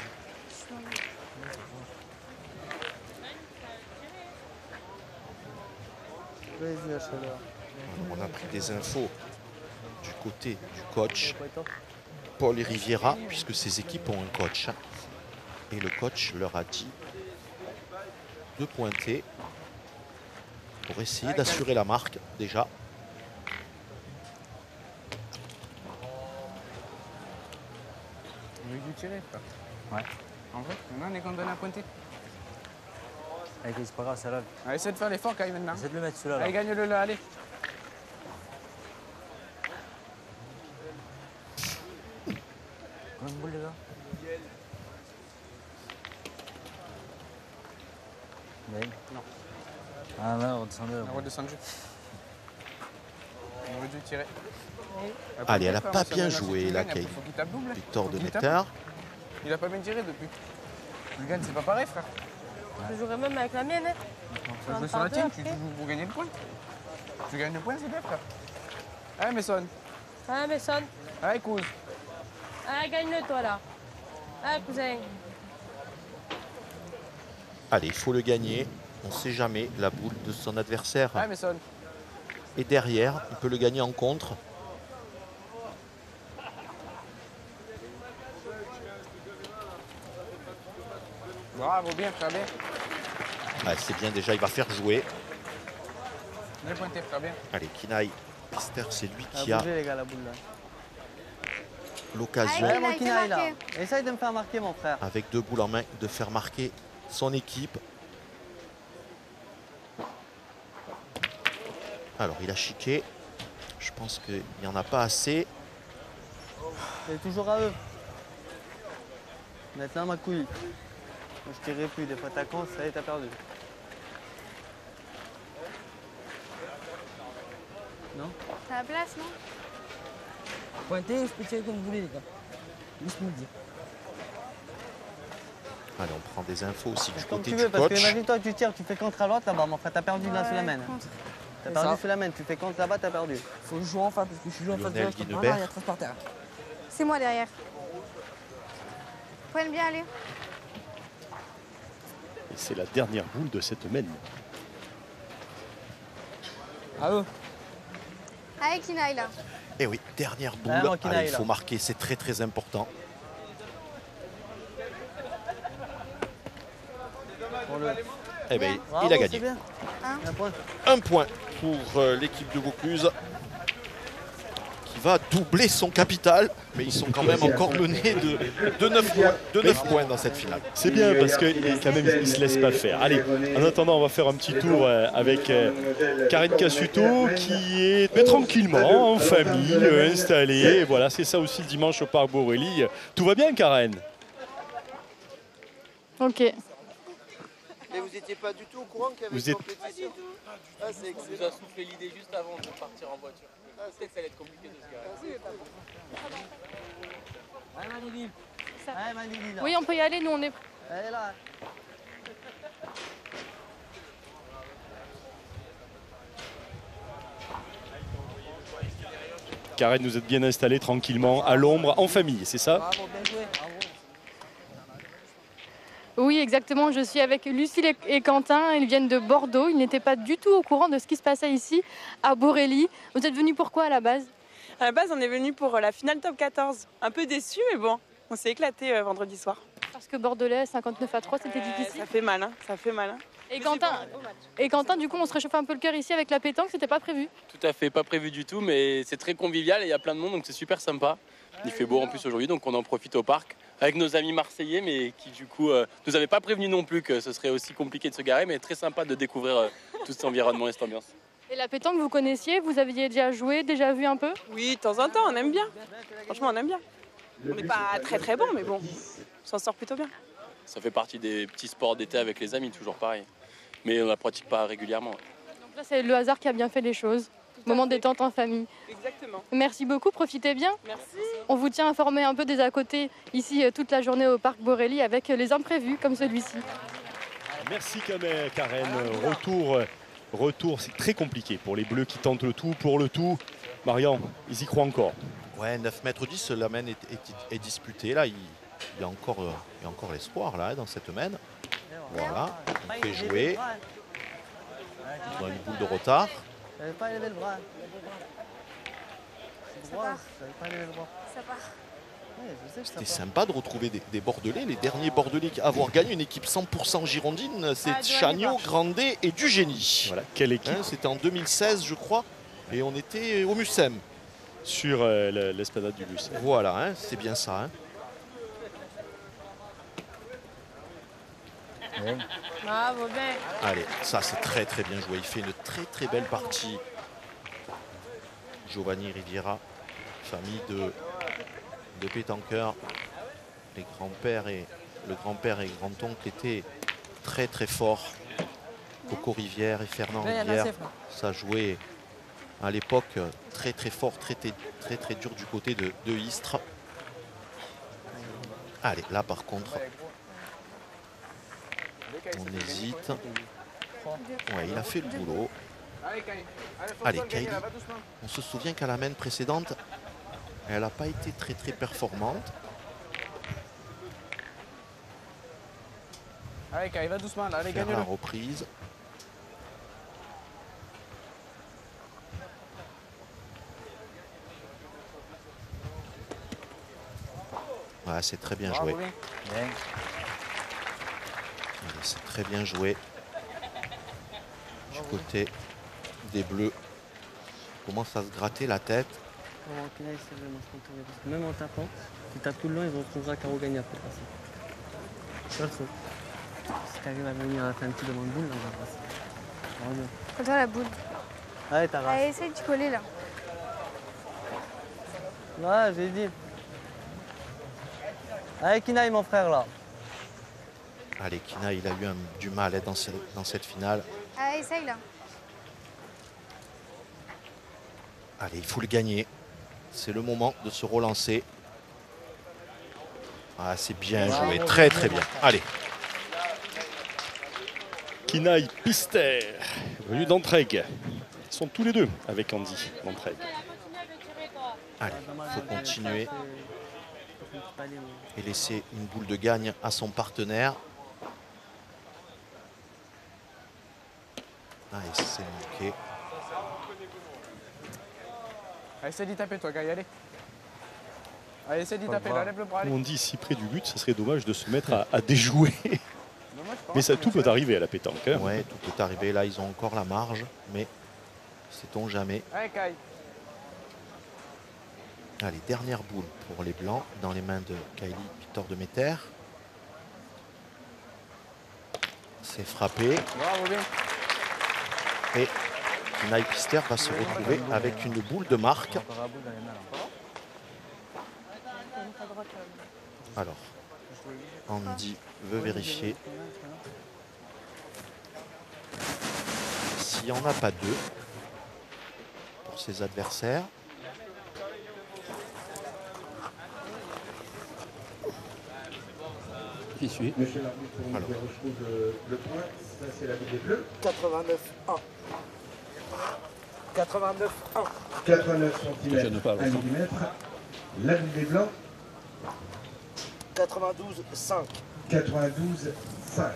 Vas-y, Achaleur. On a pris des infos du côté du coach Paul Riviera, puisque ces équipes ont un coach. Et le coach leur a dit de pointer pour essayer d'assurer la marque déjà. On veut du tirer, frère. Ouais. En vrai, maintenant, on est condamné à pointer. Allez, c'est pas grave, ça là. Allez, essaie de faire l'effort, Kai, maintenant. Essaie de le mettre celui-là. Là. Allez, gagne-le là, allez. Combien de boules, les gars? Non. Ah non, redescendez là. On a redescendu. On aurait dû tirer. Allez, elle n'a Après, pas on bien s'en joué, vient, la après, Kay. faut qu'il tape double. Victor Faut de qu'il tape. Netter. Il a pas bien tiré depuis. Le gagne, c'est pas pareil, frère. Je jouerai même avec la mienne. Hein. Tu joues sur la tienne, tu joues pour gagner le point. Tu gagnes le point, c'est bien, frère. Allez, Messon. Ah, mais sonne. Allez, Kouz. Ah, gagne-le, toi, là. Ah, cousin. Allez, il faut le gagner. On ne sait jamais, la boule de son adversaire Allez, Messon. est derrière. Il peut le gagner en contre. Bravo, bien, frère, bien. Ah, c'est bien déjà, il va faire jouer. Bien pointé, frère, bien. Allez, Kinaï. Esther, c'est lui Ah, qui a bougez, les gars, la boule là. l'occasion, Ouais, il a mon été Kinaï, là. marqué. Essaye de me faire marquer, mon frère. avec 2 boules en main, de faire marquer son équipe. Alors, il a chiqué. Je pense qu'il n'y en a pas assez. C'est toujours à eux. Maintenant, ma couille. Moi, je tirerai plus. Des fois, t'as con, ça y est, t'as perdu. Non? T'as la place, non? Pointez, je peux tirer comme vous voulez, les gars. Juste me le dire. Allez, on prend des infos aussi du Comme côté tu du veux, parce que coach. imagine-toi, tu tires, tu fais contre à droite là-bas, mon frère, t'as perdu là sous la main. contre. T'as C'est perdu ça. sous la main, tu fais contre là-bas, t'as perdu. Faut le jouer en face, parce que je suis joué en face de Lionel l'autre. Guinebert. Voilà, il y a 13 par terre. C'est moi derrière. Pointe bien, allez. Et c'est la dernière boule de cette main. À eux. Allez, Kinaï, là. Et oui, dernière boule. Ah, Kinaï, Allez, il là. faut marquer, c'est très important. Pour le... Eh bien, Bravo, il a c'est gagné. bien. Hein? Un point. Un point pour l'équipe de Vaucluse qui va doubler son capital, mais ils sont quand même encore menés de 9 points dans cette finale. C'est bien parce que quand même, ils ne se laissent pas faire. Allez, en attendant, on va faire un petit tour avec Karen Cassuto qui est tranquillement, en famille, installée. Et voilà, c'est ça aussi le dimanche au Parc Borelli. Tout va bien, Karen? Ok. Mais vous n'étiez pas du tout au courant qu'il y avait une compétition? Ah, c'est excellent. Vous a soufflé l'idée juste avant de partir en voiture. Peut-être que ça allait être compliqué de se garer. Oui, on peut y aller, nous on est prêts. Elle est là. Karen, vous êtes bien installée tranquillement à l'ombre, en famille, c'est ça? Bravo, bien joué. Bravo. Oui, exactement. Je suis avec Lucille et Quentin. Ils viennent de Bordeaux. Ils n'étaient pas du tout au courant de ce qui se passait ici, à Borelli. Vous êtes venus pourquoi à la base? À la base, on est venus pour la finale top 14. Un peu déçus, mais bon, on s'est éclaté vendredi soir. Parce que Bordelais, 59-3, c'était difficile. Ça fait mal, hein, ça fait mal. Hein. Et Quentin, du coup, on se réchauffe un peu le cœur ici avec la pétanque. C'était pas prévu? Tout à fait, pas prévu du tout, mais c'est très convivial et il y a plein de monde, donc c'est super sympa. Il fait beau en plus aujourd'hui, donc on en profite au parc avec nos amis marseillais, mais qui du coup nous avaient pas prévenu non plus que ce serait aussi compliqué de se garer, mais très sympa de découvrir tout cet environnement et cette ambiance. Et la pétanque, vous connaissiez? Vous aviez déjà joué, déjà vu un peu? Oui, de temps en temps, on aime bien. Franchement, on aime bien. On n'est pas très bon, mais bon, on s'en sort plutôt bien. Ça fait partie des petits sports d'été avec les amis, toujours pareil. Mais on la pratique pas régulièrement. Donc là, c'est le hasard qui a bien fait les choses. Moment détente en famille. Exactement. Merci beaucoup, profitez bien. Merci. On vous tient informé un peu des à côté ici toute la journée au Parc Borelli avec les imprévus comme celui-ci. Merci Karen. Retour, c'est très compliqué pour les Bleus qui tentent le tout. Pour le tout, Marian, ils y croient encore. Ouais, 9 mètres 10, la mène est disputée. Là, il y a encore l'espoir là, dans cette mène. Voilà, on fait jouer. Ils ont une boule de retard. J'avais pas élevé le bras. Ça part. J'avais pas élevé le bras. Ça part. C'était sympa de retrouver des Bordelais. Les derniers Bordelais à avoir gagné une équipe 100% girondine, c'est Chagnaud, Grandet et Dugénie. Voilà, quelle équipe? C'était en 2016, je crois, et on était au Mucem. Sur l'esplanade du Mucem. Voilà, c'est bien ça. Bravo, bien. Allez, ça c'est très très bien joué. Il fait une très très belle partie. Giovanni Riviera, famille de pétanqueurs. Les grands-pères et le grand-père et grand-oncle étaient très très forts. Coco Rivière et Fernand Rivière, ça jouait à l'époque très très fort, très très dur du côté de Istres. Allez, là par contre, on hésite. Ouais, il a fait le boulot. Allez, Kylie, on se souvient qu'à la main précédente, elle n'a pas été très très performante. Allez, Kylie, va doucement, là, allez, gagne-le. La reprise. Ouais, c'est très bien joué. C'est très bien joué du côté des Bleus. Il commence à se gratter la tête. Même en tapant, tu tapes tout le long, ils vont trouver à carreau gagné après. Sur le saut. Si tu arrives à venir à faire un petit devant de boule, là, on va passer. Comme ça, la boule. Allez, t'as raté. Allez, essaye de coller là. Ouais, j'ai dit. Allez, Kinaï, mon frère, là. Allez, Kina, il a eu du mal dans cette finale. Allez, essaye là. Allez, il faut le gagner. C'est le moment de se relancer. Ah, c'est bien joué, très très bien. Allez. Kinaï Pister, venu d'Entraigues. Ils sont tous les deux avec Andy d'Entraigues. Allez, il faut continuer et laisser une boule de gagne à son partenaire. Ah, et c'est manqué. Allez, essaie d'y taper, toi, Guy, allez. Allez, essaie d'y taper, là, lève le bras, allez. On dit si près du but, ça serait dommage de se mettre à déjouer. Mais ça, tout peut arriver à la pétanque. Hein. Ouais, tout peut arriver. Là, ils ont encore la marge, mais sait-on jamais. Allez, Kai. Allez, dernière boule pour les Blancs dans les mains de Kylie Victor de Meter. C'est frappé. Bravo, bien. Et Kinaï Pister va se retrouver avec une boule de marque. Alors, Andy veut vérifier s'il n'y en a pas deux pour ses adversaires. Qui suit? Monsieur l'arbitre, on retrouve le point. Ça, c'est la boule des Bleus. 89-1. 89-1. 89 cm, 1 mm. La boule des Blancs. 92-5. 92-5.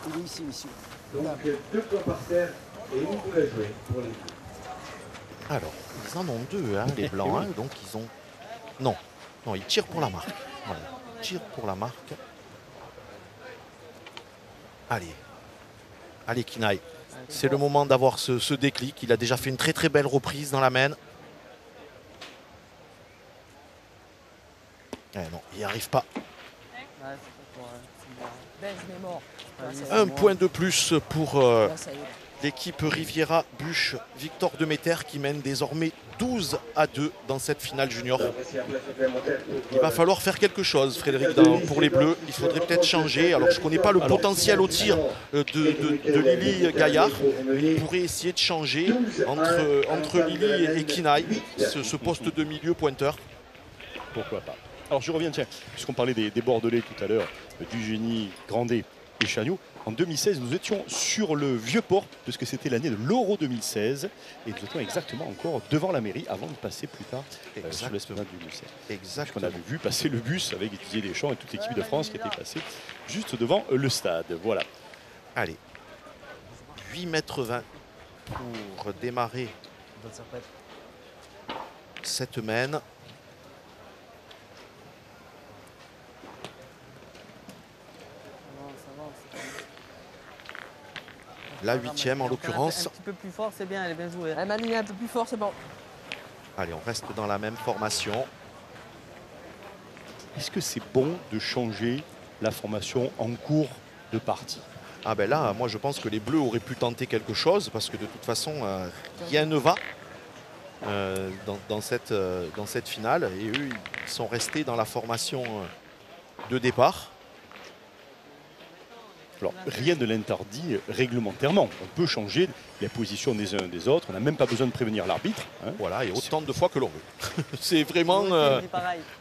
Il est ici, monsieur. Donc 2 points par terre et une boule à jouer pour les Bleus. Alors, ils en ont deux, hein, les Blancs. Hein, donc ils ont... Non, non, ils tirent pour la marque. Voilà, ils tirent pour la marque. Allez, allez Kinaï. C'est le moment d'avoir ce déclic. Il a déjà fait une très très belle reprise dans la main. Eh non, il n'y arrive pas. Un point de plus pour l'équipe Riviera Buche Victor de Meter qui mène désormais 12-2 dans cette finale junior. Il va falloir faire quelque chose, Frédéric, pour les Bleus. Il faudrait peut-être changer. Alors je ne connais pas le potentiel au tir de Lily Gaillard, mais il pourrait essayer de changer entre Lily et Kinaï, ce poste de milieu pointeur. Pourquoi pas. Alors je reviens, tiens, puisqu'on parlait des Bordelais tout à l'heure, du Génie, Grandet et Chagnoux. En 2016, nous étions sur le Vieux-Port, puisque c'était l'année de l'Euro 2016. Et nous étions exactement encore devant la mairie avant de passer plus tard sur l'esplanade du Musée. Exactement. On avait vu passer le bus avec Didier Deschamps et toute l'équipe de France qui était passée juste devant le stade. Voilà. Allez, 8,20 m pour démarrer cette mène. La 8e en l'occurrence. Un petit peu plus fort, c'est bien, elle est bien jouée. Elle m'a mis un peu plus fort, c'est bon. Allez, on reste dans la même formation. Est-ce que c'est bon de changer la formation en cours de partie? Ah ben là, moi je pense que les Bleus auraient pu tenter quelque chose parce que de toute façon, rien ne va dans cette finale. Et eux, ils sont restés dans la formation de départ. Alors, rien ne l'interdit réglementairement. On peut changer les positions des uns des autres. On n'a même pas besoin de prévenir l'arbitre. Hein. Voilà, et autant de fois que l'on veut. C'est vraiment...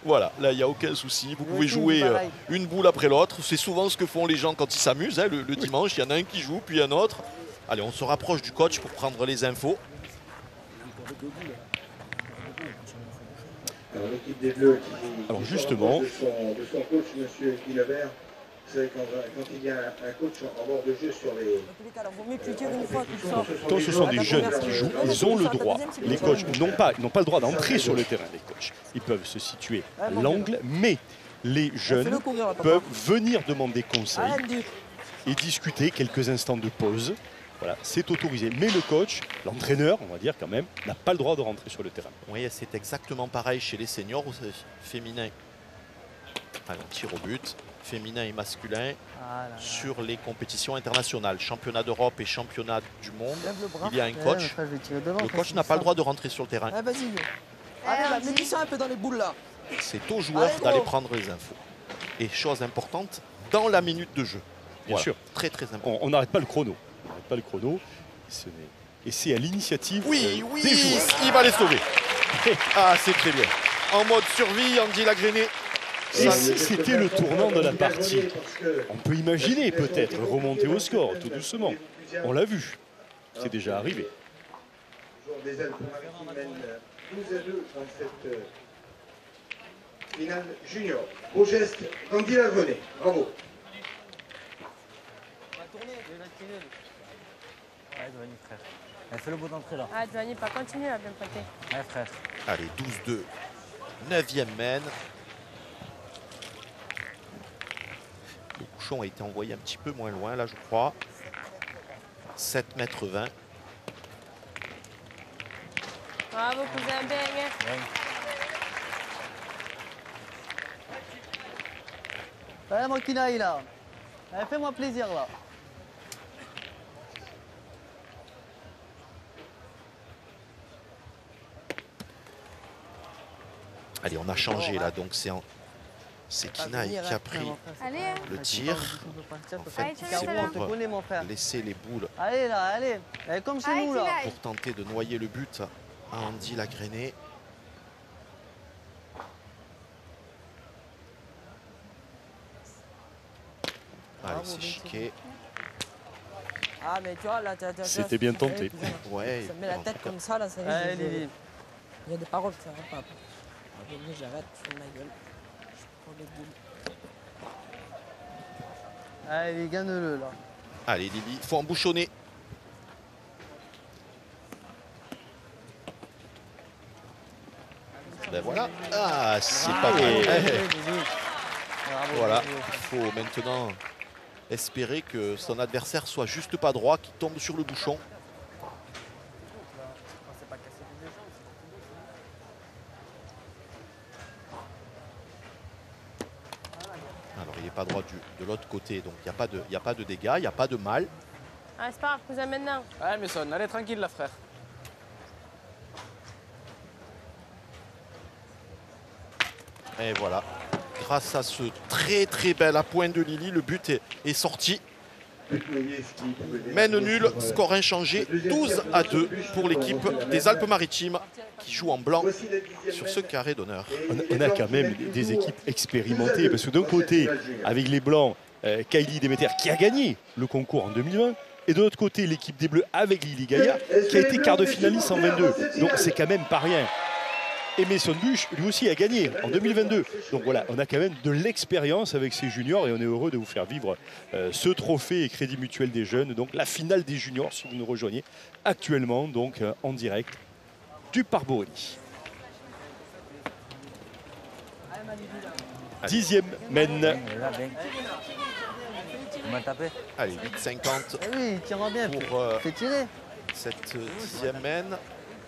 voilà, là, il n'y a aucun souci. Vous pouvez jouer une boule après l'autre. C'est souvent ce que font les gens quand ils s'amusent. Hein. Le dimanche, il y en a un qui joue, puis un autre. Allez, on se rapproche du coach pour prendre les infos. Alors, l'équipe des Bleus alors justement... de son coach, M. Guy Lebert. Vous savez, quand il y a un coach en bord de jeu sur les... Quand ce sont des jeunes qui jouent, ils ont le droit. Les coachs n'ont pas le droit d'entrer sur le terrain, les coachs. Ils peuvent se situer à l'angle, mais les jeunes peuvent venir demander conseil et discuter quelques instants de pause. Voilà, c'est autorisé. Mais le coach, l'entraîneur, on va dire quand même, n'a pas le droit de rentrer sur le terrain. Oui, c'est exactement pareil chez les seniors féminins. Alors, tir au but. Féminin et masculin sur les compétitions internationales, championnat d'Europe et championnat du monde. Il y a un coach. Le coach n'a pas le droit de rentrer sur le terrain. Vas-y. Allez, mets ça un peu dans les boules là. C'est aux joueurs d'aller prendre les infos. Et chose importante, dans la minute de jeu. Bien sûr. Très très important. On n'arrête pas le chrono. On n'arrête pas le chrono. Et c'est à l'initiative des joueurs. Il va les sauver. Ah, c'est très bien. En mode survie, Andy Lagrené. Et si c'était le tournant de la partie, on peut imaginer peut-être remonter au score tout doucement. On l'a vu, c'est déjà arrivé. Des Alpes-Maritimes mène 12-2 dans cette finale junior. Beau geste, Andy Lagrené. Bravo. Fais le beau d'entrée là. Ah, Giovanni, pas continuer à bien pointer. Ouais, frère. Allez, 12-2. 9e mène. Le bouchon a été envoyé un petit peu moins loin, là, je crois. 7,20 m. Bravo, cousin Ben. Allez, mon Kinaï, là. Allez, fais-moi plaisir, là. Allez, on a changé là, donc c'est Kinaï qui a pris le tir. En fait, c'est pour laisser les boules Allez là, allez, comme chez nous là. pour tenter de noyer le but à Andy Lagrainé. Allez, c'est chiqué. Ah, mais tu vois, là, C'était bien tenté. Ouais. Ça met la tête comme ça, là, ça y est. Allez, Lily. Il y a des paroles, ça va pas. J'arrête, je fais ma gueule. Je prends les boules. Allez, gagne-le là. Allez, Lily, il faut embouchonner. Ben voilà. Ah, c'est pas vrai. Voilà, il faut maintenant espérer que son adversaire soit juste pas droit, qu'il tombe sur le bouchon. Alors il n'est pas droit de l'autre côté, donc il n'y a pas de dégâts, il n'y a pas de mal. Ah, c'est pas grave, cousin, maintenant. Ouais, mais son, allez tranquille, là, frère. Et voilà, grâce à ce très bel appoint de Lily, le but est sorti. Mène nul, score inchangé, 12-2 pour l'équipe des Alpes-Maritimes qui joue en blanc sur ce carré d'honneur. On a quand même des équipes expérimentées, parce que d'un côté, avec les Blancs, Kylie Demeter qui a gagné le concours en 2020, et de l'autre côté, l'équipe des Bleus avec Lily Gaillard qui a été quart de finaliste en 22. Donc c'est quand même pas rien. Et Mason Bush, lui aussi, a gagné en 2022. Donc voilà, on a quand même de l'expérience avec ces juniors et on est heureux de vous faire vivre ce trophée et Crédit Mutuel des jeunes. Donc la finale des juniors, si vous nous rejoignez actuellement, donc en direct du Parc Borély. 10e mène. Allez, 8,50 oui, tire bien, pour tirer. cette 10e mène.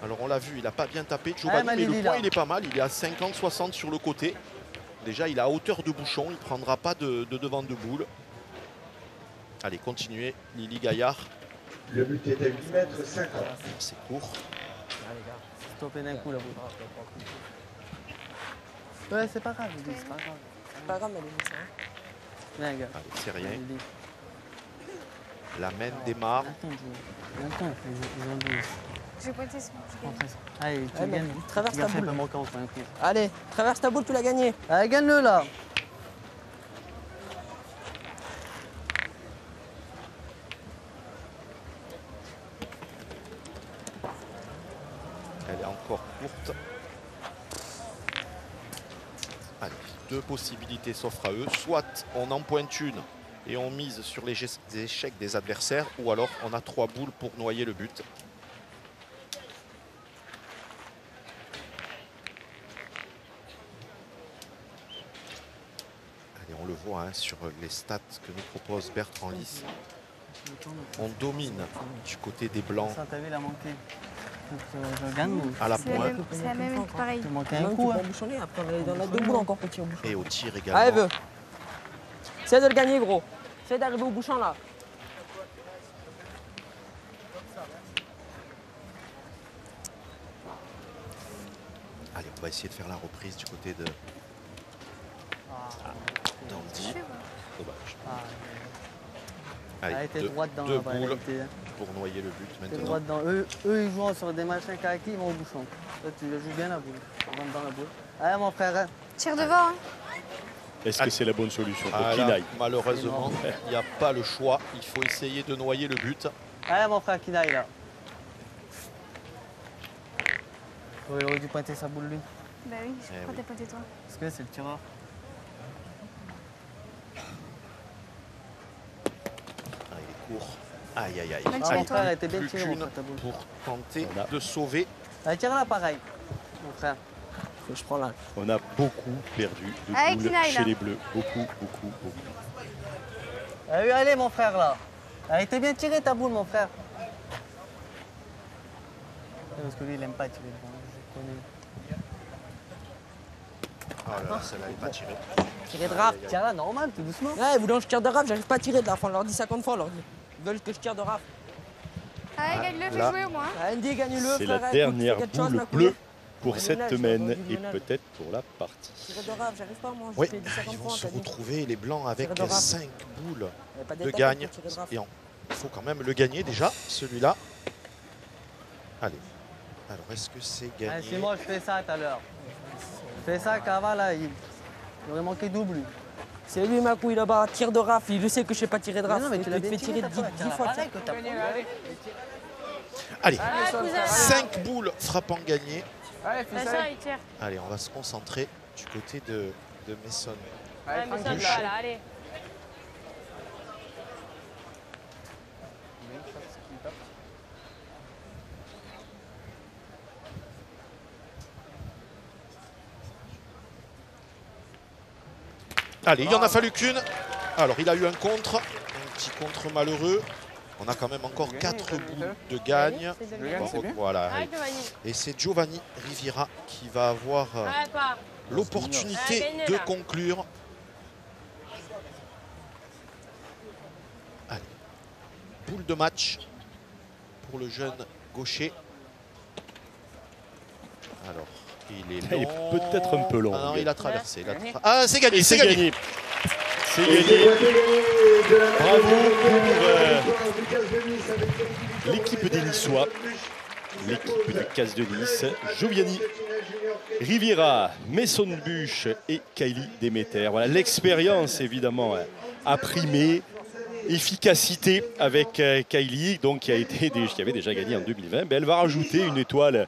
Alors on l'a vu, il n'a pas bien tapé Giovanni, mais le point il est pas mal, il est à 50-60 sur le côté. Déjà il est à hauteur de bouchon, il ne prendra pas de devant de boule. Allez, continuez, Lily Gaillard. Le but est à 8 mètres 50. C'est court. Stoppez d'un coup la boule. Ouais, c'est pas grave, c'est pas grave. C'est pas grave, mais les ça. Allez, c'est rien. La main démarre. Je vais pointer ça. Allez, tu gagnes. Traverse ta boule. Allez, traverse ta boule, tu l'as gagné. Allez, gagne-le là. Elle est encore courte. Allez, deux possibilités s'offrent à eux. Soit on en pointe une et on mise sur les échecs des adversaires, ou alors on a 3 boules pour noyer le but. Allez, on le voit hein, sur les stats que nous propose Bertrand Lys. On domine du côté des Blancs. Ça, t'as vu, il a manqué. Je gagne. À la pointe. C'est la même, pareil. Tu manques un coup. Bouchonner, après on a 2 boules encore petit au bouchon. Et au tir également. Allez, veux. Essaye de le gagner, gros. Essaye d'arriver au bouchon là. Allez, on va essayer de faire la reprise du côté de d'Andy. Dommage. Allez, deux boules pour noyer le but maintenant. Droit dedans. Eux, ils jouent sur des machins kaki, ils vont au bouchon. Toi, tu joues bien la boule. On rentre dans la boule. Allez, mon frère. Tire devant. Hein. Est-ce que c'est la bonne solution pour là, Kinaï? malheureusement, il n'y a pas le choix. Il faut essayer de noyer le but. Allez, mon frère Kinaï, là. Oh, il aurait dû pointer sa boule, lui. Bah oui, pourquoi t'as pointé toi? Parce que c'est le tireur. Ah, il est court. Aïe, aïe, aïe. Mon frère était bien plus tiré, qu'une mon frère, ta boule. pour tenter de sauver. Allez, tire-la pareil, mon frère. Je prends là. On a beaucoup perdu de Allez, boules Kinaï, chez là. les Bleus. Beaucoup. Allez, mon frère, là. Allez, t'es bien tiré, ta boule, mon frère. Parce que lui, il aime pas tirer le bon. Je connais. là, celle-là n'est pas tirée. Tirer de raf. Tiens là, normal, tout doucement. Ouais, ils voulaient que je tire de raf, j'arrive pas à tirer de raf. On leur dit 50 fois, on leur dit. Ils veulent que je tire de raf. Allez, gagne-le, fais là. jouer au moins. Andy, gagne-le. C'est la dernière boule bleue pour cette semaine et peut-être pour la partie. Tirer de raf, j'arrive pas moi. Oui, ils vont se retrouver les blancs avec 5 boules de gagne. Et il faut quand même le gagner déjà, celui-là. Allez. Alors, est-ce que c'est gagné? C'est moi, je fais ça tout à l'heure. Je fais ça, Cava, là, il aurait manqué double. C'est lui, ma couille, là-bas, tire de raf. Il le sait que je sais pas tirer de raf. Non, mais tu l'as fait tirer 10 fois. Allez, 5 boules frappant gagné. Allez, fais ça, il tire. Allez, on va se concentrer du côté de Mason. Allez, mais ça, là, allez. Allez, il n'y en a fallu qu'une. Alors, il a eu un contre, un petit contre malheureux. On a quand même encore 4 boules de gagne. Voilà. Et c'est Giovanni Riviera qui va avoir l'opportunité de conclure. Allez, boule de match pour le jeune gaucher. Alors, il est long. Peut-être un peu long. Ah non, il a traversé. Ah, c'est gagné, c'est gagné. C'est gagné. Bravo pour l'équipe des Niçois. L'équipe du CAS de Nice. Giovanni Riviera, Mason Bush et Kylie Demeter. Voilà, l'expérience évidemment a primé. Efficacité avec Kylie, donc qui avait déjà gagné en 2020. Elle va rajouter une étoile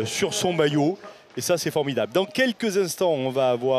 sur son maillot. Et ça, c'est formidable. Dans quelques instants, on va avoir